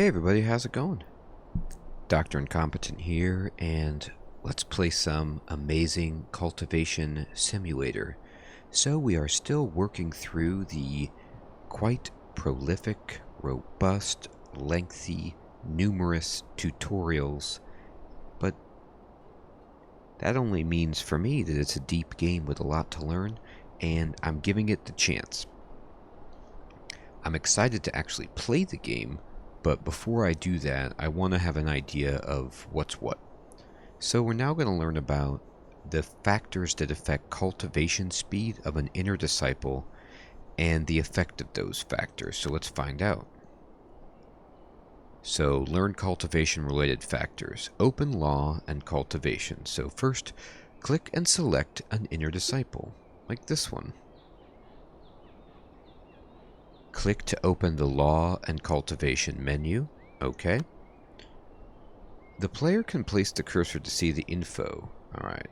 everybody, how's it going? Dr. Incompetent here, and let's play some Amazing Cultivation Simulator. So we are still working through the quite prolific, robust, lengthy, numerous tutorials, but that only means for me that it's a deep game with a lot to learn, and I'm giving it the chance. I'm excited to actually play the game, but before I do that, I want to have an idea of what's what. So we're now going to learn about the factors that affect cultivation speed of an inner disciple and the effect of those factors. So let's find out. So learn cultivation related factors, open law and cultivation. So first, click and select an inner disciple, like this one. Click to open the Law and Cultivation menu. OK. The player can place the cursor to see the info. Alright.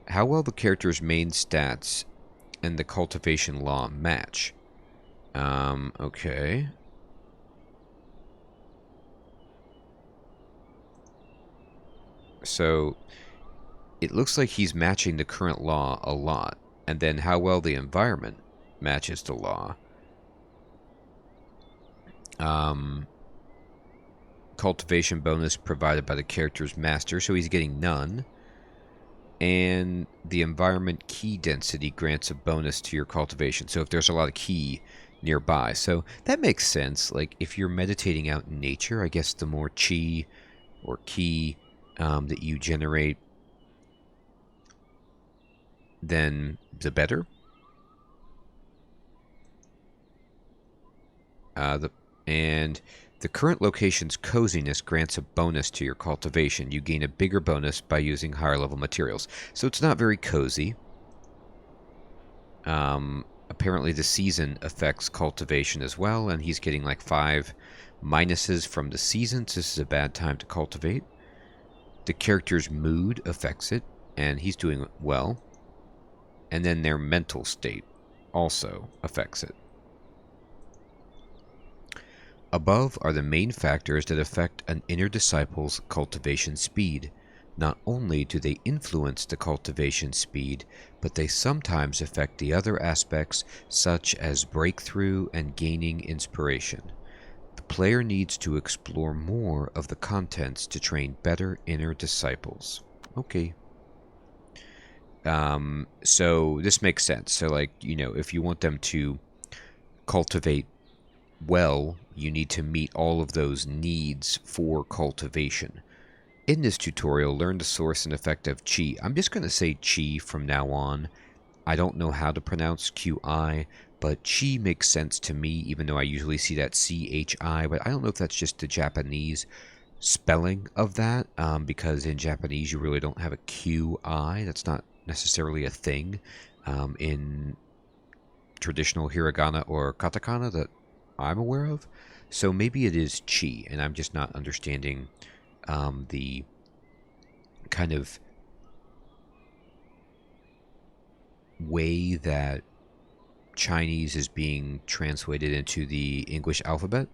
How well the character's main stats and the cultivation law match. Okay. So, it looks like he's matching the current law a lot. And then how well the environment matches the law. Cultivation bonus provided by the character's master, so he's getting none. And the environment key density grants a bonus to your cultivation. So if there's a lot of key nearby. So that makes sense. Like if you're meditating out in nature, I guess the more chi or key that you generate, then the better. The current location's coziness grants a bonus to your cultivation. You gain a bigger bonus by using higher level materials. So it's not very cozy. Apparently the season affects cultivation as well, and he's getting like 5 minuses from the seasons. This is a bad time to cultivate. The character's mood affects it, and he's doing well. And then their mental state also affects it. Above are the main factors that affect an inner disciple's cultivation speed. Not only do they influence the cultivation speed, but they sometimes affect the other aspects such as breakthrough and gaining inspiration. The player needs to explore more of the contents to train better inner disciples. Okay. So this makes sense. So like, you know, if you want them to cultivate well, you need to meet all of those needs for cultivation. In this tutorial, learn the source and effect of Qi. I'm just going to say Qi from now on. I don't know how to pronounce Qi, but Qi makes sense to me, even though I usually see that Chi, but I don't know if that's just the Japanese spelling of that, because in Japanese you really don't have a Qi. That's not necessarily a thing in traditional hiragana or katakana that I'm aware of. So maybe it is Qi, and I'm just not understanding the kind of way that Chinese is being translated into the English alphabet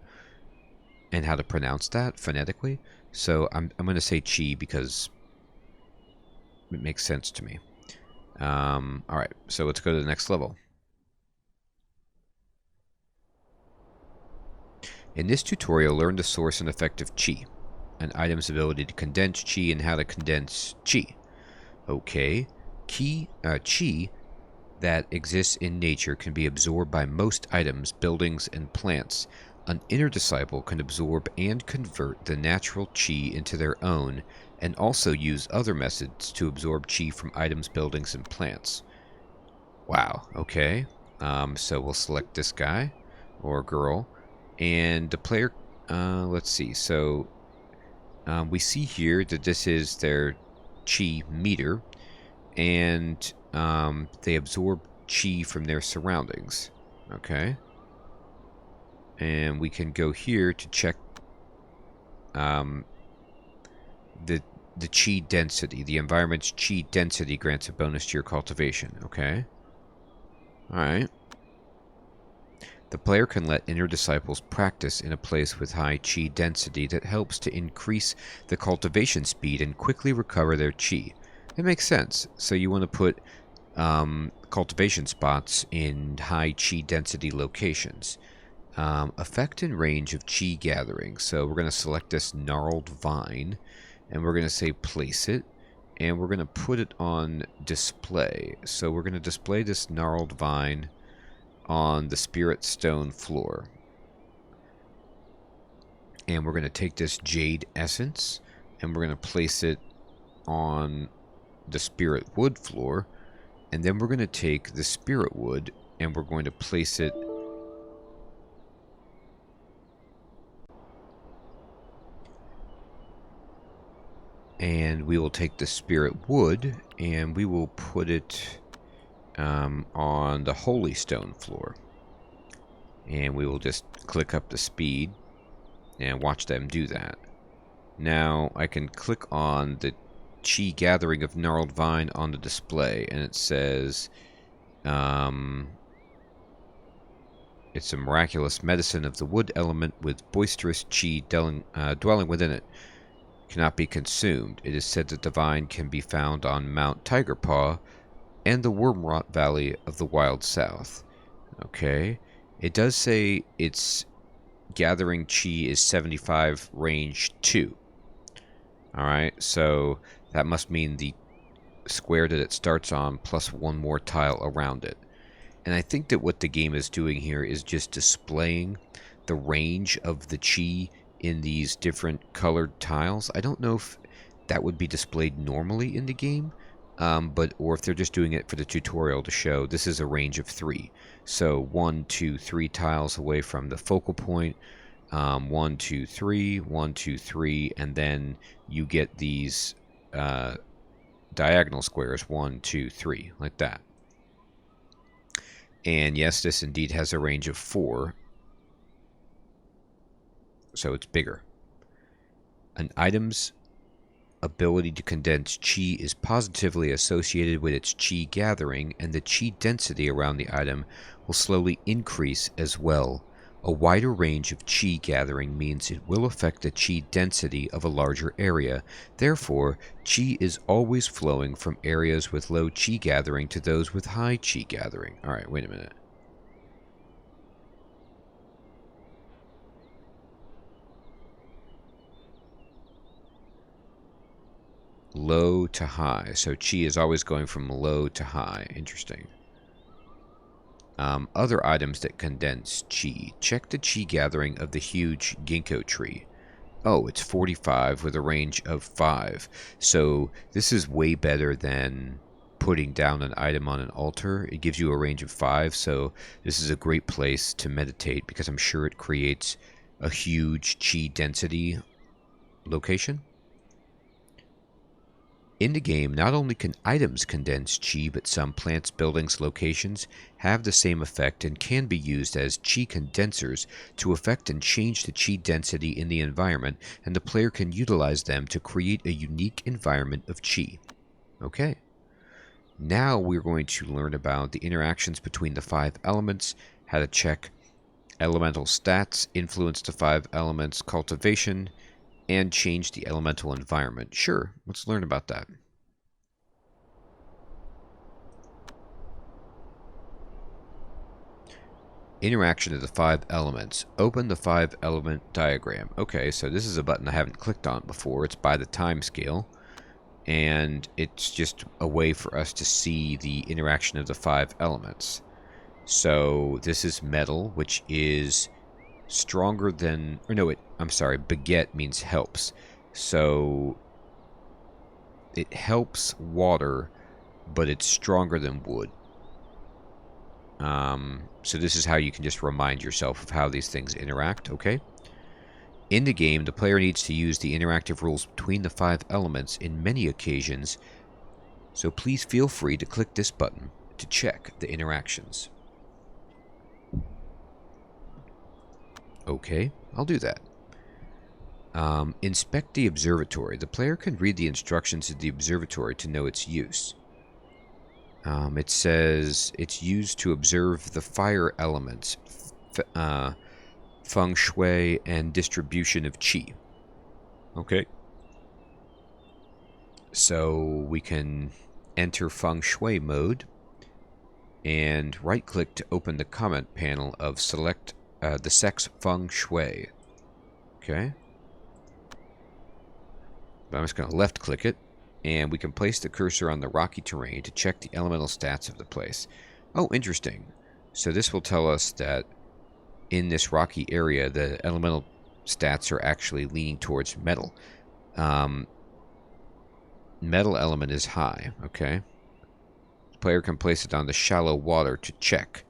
and how to pronounce that phonetically. So I'm going to say Qi because it makes sense to me. Alright, so let's go to the next level. In this tutorial, learn the source and effect of Qi, an item's ability to condense Qi and how to condense Qi. Okay, Qi that exists in nature can be absorbed by most items, buildings, and plants. An inner disciple can absorb and convert the natural Qi into their own, and also use other methods to absorb Qi from items, buildings, and plants. Wow, okay. So we'll select this guy, or girl. And the player, let's see, so we see here that this is their Qi meter, and they absorb Qi from their surroundings, okay? And we can go here to check the Qi density. The environment's Qi density grants a bonus to your cultivation, okay? Alright. The player can let inner disciples practice in a place with high chi density that helps to increase the cultivation speed and quickly recover their chi. It makes sense. So you want to put cultivation spots in high chi density locations. Effect and range of chi gathering. So we're going to select this gnarled vine, and we're going to say place it, and we're going to put it on display. So we're going to display this gnarled vine on the spirit stone floor. And we're going to take this jade essence, and we're going to place it on the spirit wood floor. And then we're going to take the spirit wood, and we're going to place it and we will take the spirit wood and we will put it on the holy stone floor. And we will just click up the speed and watch them do that. Now I can click on the chi gathering of gnarled vine on the display, and it says it's a miraculous medicine of the wood element with boisterous chi dwelling within it. Cannot be consumed. It is said that the vine can be found on Mount Tigerpaw and the Wormrot Valley of the Wild South. Okay. It does say its gathering chi is 75 range 2. Alright, so that must mean the square that it starts on plus one more tile around it. And I think that what the game is doing here is just displaying the range of the chi in these different colored tiles. I don't know if that would be displayed normally in the game, or if they're just doing it for the tutorial to show this is a range of 3. So 1, 2, 3 tiles away from the focal point, 1, 2, 3, 1, 2, 3, and then you get these diagonal squares, 1, 2, 3, like that. And yes, this indeed has a range of 4, so it's bigger. An item's ability to condense chi is positively associated with its chi gathering, and the chi density around the item will slowly increase as well. A wider range of chi gathering means it will affect the chi density of a larger area. Therefore, chi is always flowing from areas with low chi gathering to those with high chi gathering. Alright, wait a minute. Low to high. So chi is always going from low to high. Interesting. Other items that condense chi. Check the chi gathering of the huge ginkgo tree. Oh, it's 45 with a range of 5. So this is way better than putting down an item on an altar. It gives you a range of 5, so this is a great place to meditate because I'm sure it creates a huge chi density location. In the game, not only can items condense chi, but some plants, buildings, locations have the same effect and can be used as chi condensers to affect and change the chi density in the environment, and the player can utilize them to create a unique environment of chi. Okay. Now we're going to learn about the interactions between the 5 elements, how to check elemental stats, influence the 5 elements, cultivation, and change the elemental environment. Sure, let's learn about that. Interaction of the 5 elements. Open the 5 element diagram. Okay, so this is a button I haven't clicked on before. It's by the time scale, and it's just a way for us to see the interaction of the 5 elements. So this is metal, which is stronger than, or no, I'm sorry, beget means helps. So it helps water, but it's stronger than wood. So this is how you can just remind yourself of how these things interact, okay? In the game, the player needs to use the interactive rules between the 5 elements in many occasions, so please feel free to click this button to check the interactions. Okay, I'll do that. Inspect the observatory. The player can read the instructions of the observatory to know its use. It says it's used to observe the fire elements. feng shui and distribution of qi. Okay. So we can enter feng shui mode and right-click to open the comment panel of select the sex feng shui. Okay. I'm just going to left-click it, and we can place the cursor on the rocky terrain to check the elemental stats of the place. Oh, interesting. So this will tell us that in this rocky area, the elemental stats are actually leaning towards metal. Metal element is high, okay? The player can place it on the shallow water to check.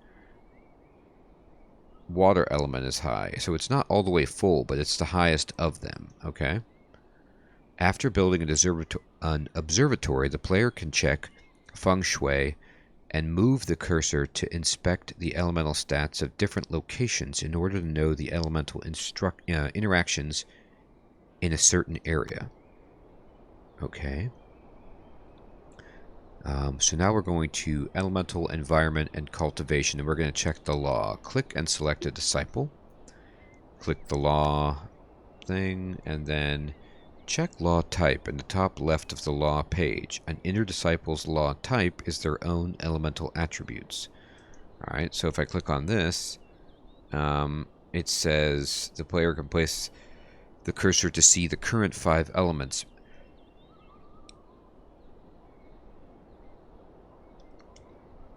Water element is high, so it's not all the way full, but it's the highest of them, okay? After building an observatory, the player can check feng shui and move the cursor to inspect the elemental stats of different locations in order to know the elemental interactions in a certain area. Okay. So now we're going to elemental, environment, and cultivation, and we're going to check the law. Click and select a disciple. Click the law thing, and then check law type in the top left of the law page. An inner disciple's law type is their own elemental attributes. Alright, so if I click on this, it says the player can place the cursor to see the current 5 elements.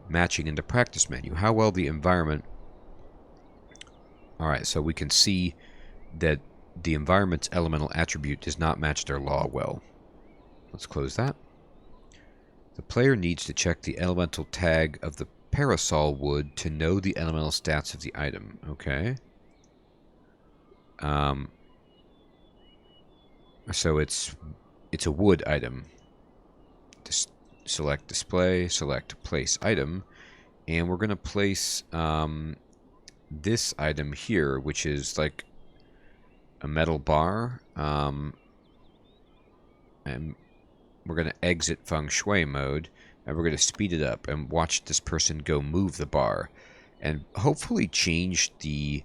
Matching in the practice menu. How well the environment... Alright, so we can see that the environment's elemental attribute does not match their law well. Let's close that. The player needs to check the elemental tag of the parasol wood to know the elemental stats of the item. Okay. So it's a wood item. Select display, select place item, and we're going to place this item here, which is like a metal bar, and we're going to exit feng shui mode, and we're going to speed it up and watch this person go move the bar, and hopefully change the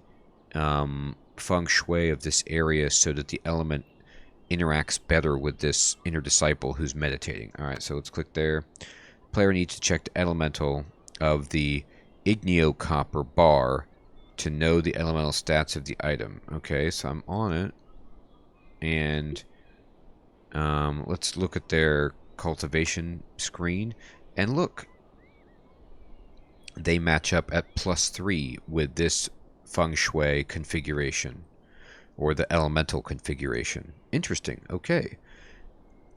feng shui of this area so that the element interacts better with this inner disciple who's meditating. Alright, so let's click there. Player needs to check the elemental of the igneo-copper bar to know the elemental stats of the item. Okay, so I'm on it. And let's look at their cultivation screen. And look, they match up at +3 with this feng shui configuration. Or the elemental configuration. Interesting. Okay.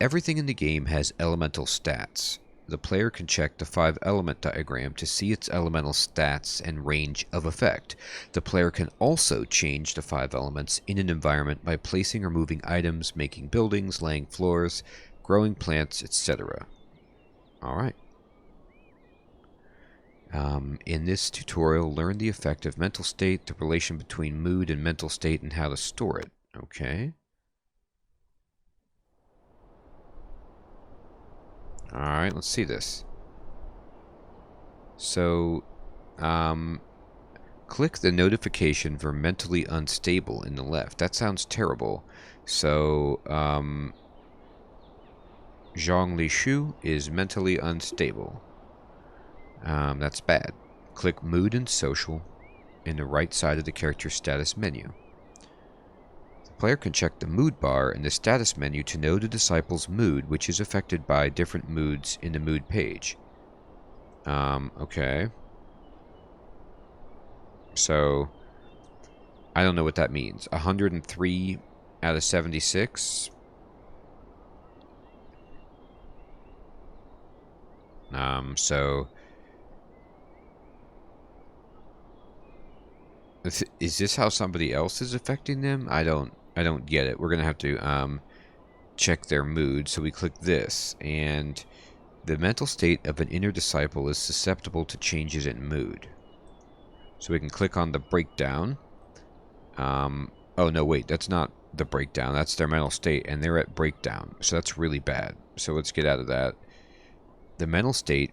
Everything in the game has elemental stats. The player can check the 5-element diagram to see its elemental stats and range of effect. The player can also change the 5 elements in an environment by placing or moving items, making buildings, laying floors, growing plants, etc. Alright. In this tutorial, learn the effect of mental state, the relation between mood and mental state, and how to store it. Okay. Alright, let's see this. So, click the notification for mentally unstable in the left. That sounds terrible. So, Zhang Li Shu is mentally unstable. That's bad. Click Mood and Social in the right side of the character status menu. The player can check the mood bar in the status menu to know the disciple's mood, which is affected by different moods in the mood page. Okay. So, I don't know what that means. 103 out of 76? So... Is this how somebody else is affecting them? I don't get it. We're gonna have to check their mood. So we click this, and the mental state of an inner disciple is susceptible to changes in mood. So we can click on the breakdown. Oh no, wait, that's not the breakdown. That's their mental state, and they're at breakdown. So that's really bad. So let's get out of that. The mental state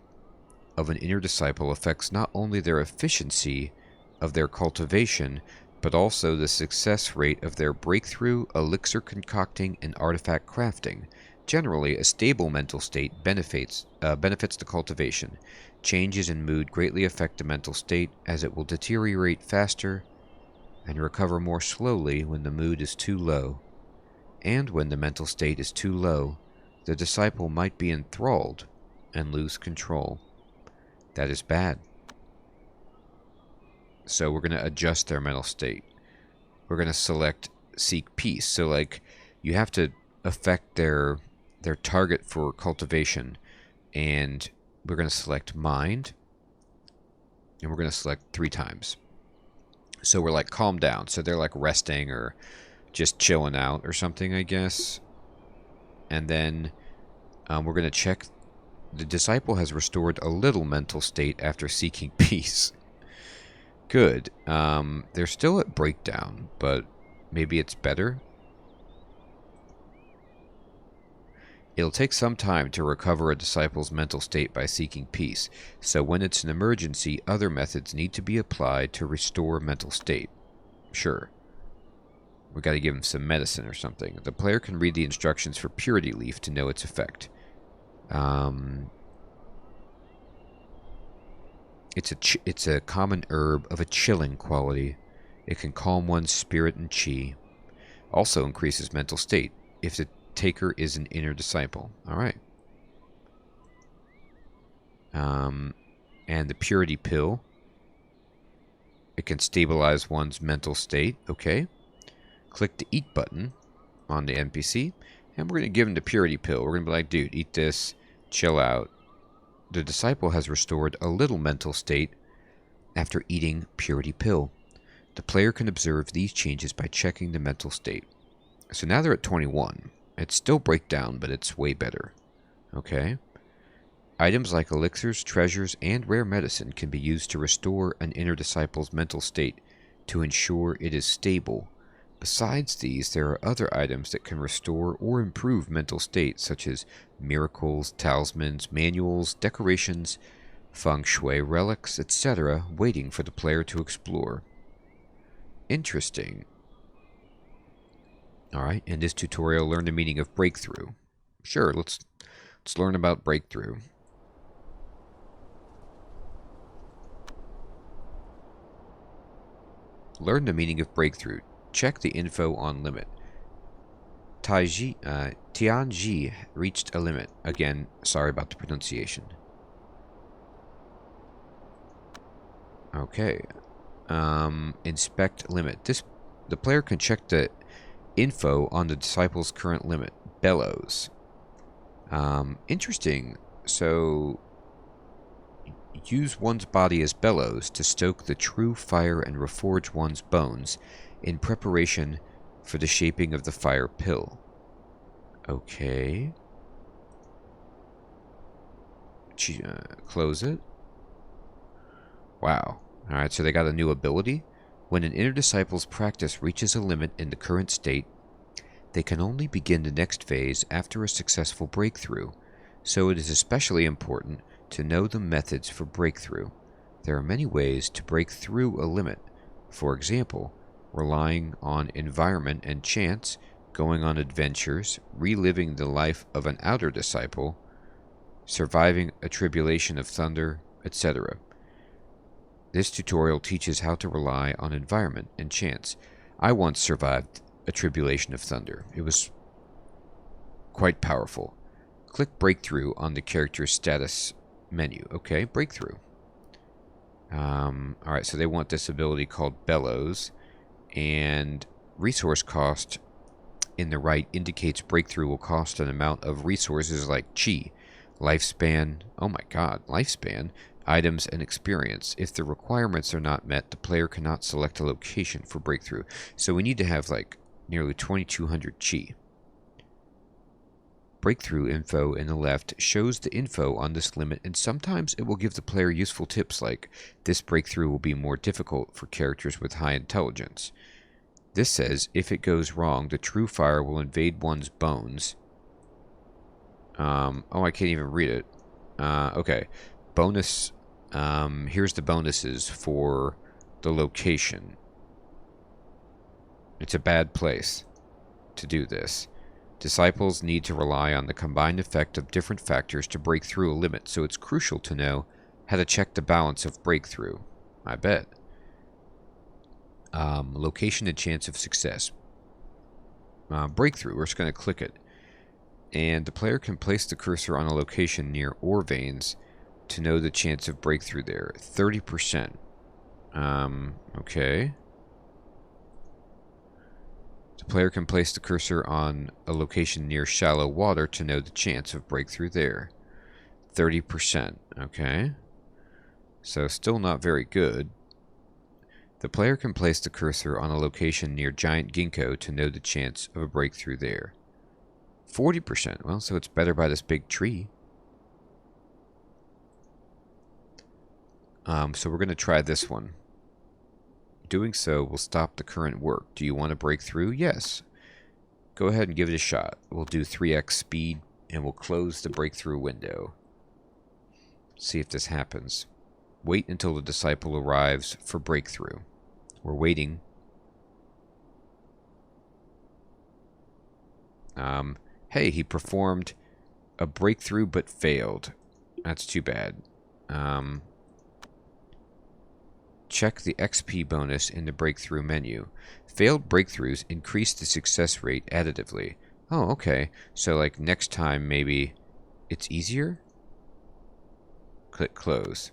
of an inner disciple affects not only their efficiency, of their cultivation, but also the success rate of their breakthrough, elixir concocting, and artifact crafting. Generally, a stable mental state benefits the cultivation. Changes in mood greatly affect the mental state, as it will deteriorate faster and recover more slowly when the mood is too low. And when the mental state is too low, the disciple might be enthralled and lose control. That is bad. So we're going to adjust their mental state. We're going to select Seek Peace. So like you have to affect their target for cultivation, and we're going to select Mind, and we're going to select 3 times. So we're like calm down. So they're like resting or just chilling out or something, I guess. And then we're going to check. The disciple has restored a little mental state after seeking peace. Good. They're still at breakdown, but maybe it's better. It'll take some time to recover a disciple's mental state by seeking peace, so when it's an emergency, other methods need to be applied to restore mental state. Sure. We got to give him some medicine or something. The player can read the instructions for Purity Leaf to know its effect. It's a common herb of a chilling quality. It can calm one's spirit and chi. Also increases mental state if the taker is an inner disciple. All right. And the Purity Pill. It can stabilize one's mental state. Okay. Click the Eat button on the NPC, and we're going to give him the Purity Pill. We're going to be like, dude, eat this, chill out. The disciple has restored a little mental state after eating Purity Pill. The player can observe these changes by checking the mental state. So now they're at 21. It's still breakdown, but it's way better. Okay. Items like elixirs, treasures, and rare medicine can be used to restore an inner disciple's mental state to ensure it is stable. Besides these, there are other items that can restore or improve mental state, such as miracles, talismans, manuals, decorations, feng shui relics, etc., waiting for the player to explore. Interesting. Alright, in this tutorial, learn the meaning of breakthrough. Sure, let's learn about breakthrough. Learn the meaning of breakthrough. Check the info on limit. Tianji reached a limit. Again, sorry about the pronunciation. Okay. Inspect limit. The player can check the info on the disciple's current limit. Bellows. Interesting. So use one's body as bellows to stoke the true fire and reforge one's bones in preparation for the shaping of the fire pill. Okay. Close it. Wow. Alright, so they got a new ability. When an inner disciple's practice reaches a limit in the current state, they can only begin the next phase after a successful breakthrough, so it is especially important to know the methods for breakthrough. There are many ways to break through a limit. For example, relying on environment and chance, going on adventures, reliving the life of an outer disciple, surviving a tribulation of thunder, etc. This tutorial teaches how to rely on environment and chance. I once survived a tribulation of thunder. It was quite powerful. Click Breakthrough on the character's status menu. Okay, Breakthrough. Alright, so they want this ability called Bellows, and resource cost in the right indicates breakthrough will cost an amount of resources like chi, lifespan, oh my god, lifespan, items, and experience. If the requirements are not met, the player cannot select a location for breakthrough. So we need to have like nearly 2200 chi. Breakthrough info in the left shows the info on this limit, and sometimes it will give the player useful tips like, this breakthrough will be more difficult for characters with high intelligence. This says, if it goes wrong, the true fire will invade one's bones. Oh, I can't even read it. Okay. Bonus, here's the bonuses for the location. It's a bad place to do this. Disciples need to rely on the combined effect of different factors to break through a limit, so it's crucial to know how to check the balance of breakthrough. I bet. Location and chance of success. Breakthrough, we're just going to click it. And the player can place the cursor on a location near ore veins to know the chance of breakthrough there. 30%. Okay. The player can place the cursor on a location near shallow water to know the chance of breakthrough there. 30%. Okay. So still not very good. The player can place the cursor on a location near giant ginkgo to know the chance of a breakthrough there. 40%. Well, so it's better by this big tree. So we're going to try this one. Doing so will stop the current work. Do you want to break through? Yes. Go ahead and give it a shot. We'll do 3x speed, and we'll close the breakthrough window. See if this happens. Wait until the disciple arrives for breakthrough. We're waiting. Hey, he performed a breakthrough but failed. That's too bad. Check the XP bonus in the breakthrough menu. Failed breakthroughs increase the success rate additively. Oh, okay. So, like, next time, maybe it's easier? Click close.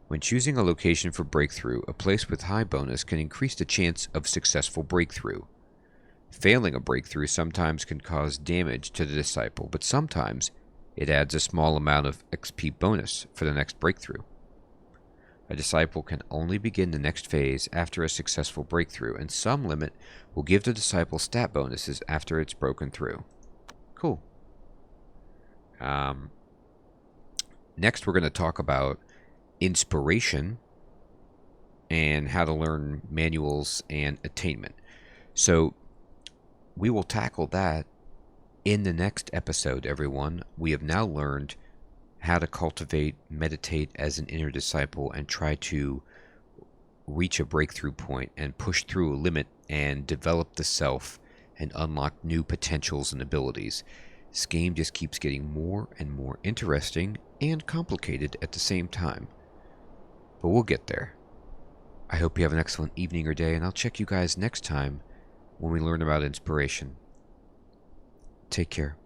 When choosing a location for breakthrough, a place with high bonus can increase the chance of successful breakthrough. Failing a breakthrough sometimes can cause damage to the disciple, but sometimes it adds a small amount of XP bonus for the next breakthrough. A disciple can only begin the next phase after a successful breakthrough, and some limit will give the disciple stat bonuses after it's broken through. Cool. Next, we're going to talk about inspiration and how to learn manuals and attainment. So we will tackle that in the next episode, everyone. We have now learned how to cultivate, meditate as an inner disciple, and try to reach a breakthrough point and push through a limit and develop the self and unlock new potentials and abilities. This game just keeps getting more and more interesting and complicated at the same time. But we'll get there. I hope you have an excellent evening or day, and I'll check you guys next time when we learn about inspiration. Take care.